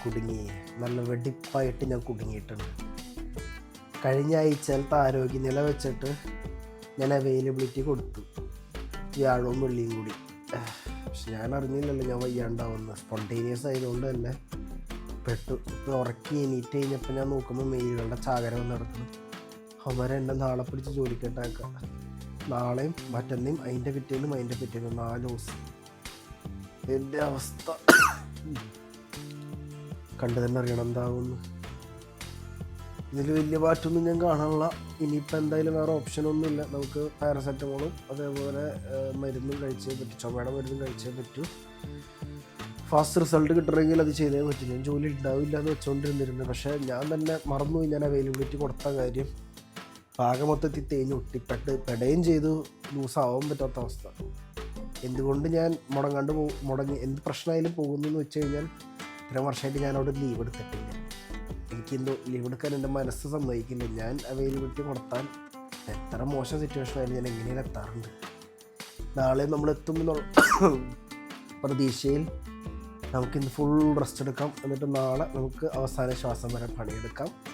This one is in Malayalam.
കുടുങ്ങി നല്ല വെടിപ്പായിട്ട് ഞാൻ കുടുങ്ങിയിട്ടുണ്ട്. കഴിഞ്ഞ ആഴ്ചയിലത്തെ ആരോഗ്യനില വെച്ചിട്ട് ഞാൻ അവൈലബിലിറ്റി കൊടുത്തു, വ്യാഴവും വെള്ളിയും കൂടി. പക്ഷെ ഞാൻ അറിഞ്ഞില്ലല്ലോ ഞാൻ വയ്യാണ്ടാവുന്നത്. സ്പോണ്ടേനിയസ് ആയതുകൊണ്ട് തന്നെ പെട്ടു. ഇപ്പോൾ ഉറക്കി എണീറ്റ് കഴിഞ്ഞപ്പോൾ ഞാൻ നോക്കുമ്പോൾ മെയിലുകളുടെ ചാകരം നടക്കുന്നു. അവരെ എന്നെ നാളെ പിടിച്ച് ജോലിക്കെട്ടാക്കാം. നാളെയും മറ്റന്നേയും അതിൻ്റെ പിറ്റേന്നും 4 ദിവസം. എൻ്റെ അവസ്ഥ കണ്ടു തന്നെ അറിയണം എന്താകുന്നു. ഇതിൽ വലിയ മാറ്റമൊന്നും ഞാൻ കാണാനുള്ള. ഇനിയിപ്പോൾ എന്തായാലും വേറെ ഓപ്ഷനൊന്നുമില്ല. നമുക്ക് പാരസെറ്റമോളും അതേപോലെ മരുന്നും കഴിച്ചേ പറ്റൂ, ചുമയുടെ മരുന്നും കഴിച്ചേ പറ്റൂ. ഫാസ്റ്റ് റിസൾട്ട് കിട്ടണമെങ്കിൽ അത് ചെയ്തേ പറ്റും. ഞാൻ ജോലി ഉണ്ടാവില്ല എന്ന് വെച്ചുകൊണ്ടിരുന്നിരുന്നു. പക്ഷേ ഞാൻ തന്നെ മറന്നുപോയി ഞാൻ അവൈലബിലിറ്റി കൊടുത്ത കാര്യം. ആകെ മൊത്തത്തിൽ തേഞ്ഞ് പെടുകയും ചെയ്തു, ലൂസാവാൻ പറ്റാത്ത അവസ്ഥ. എന്തുകൊണ്ട് ഞാൻ മുടങ്ങി എന്ത് പ്രശ്നമായാലും പോകുന്നു എന്ന് വെച്ച് കഴിഞ്ഞാൽ ഇത്രയും വർഷമായിട്ട് ഞാനവിടെ ലീവ് എടുത്തിട്ടില്ല. എനിക്കെന്തോ ലീവ് എടുക്കാൻ എൻ്റെ മനസ്സ് സമ്മതിക്കില്ല. ഞാൻ അവൈലബിലിറ്റി കൊടുത്താൽ എത്ര മോശം സിറ്റുവേഷൻ ആയാലും ഞാൻ എങ്ങനെയും എത്താറുണ്ട്. നാളെ നമ്മൾ എത്തുമെന്നുള്ള പ്രതീക്ഷയിൽ നമുക്കിന്ന് ഫുൾ റെസ്റ്റ് എടുക്കാം. എന്നിട്ട് നാളെ നമുക്ക് അവസാന ശ്വാസം വരെ പണിയെടുക്കാം.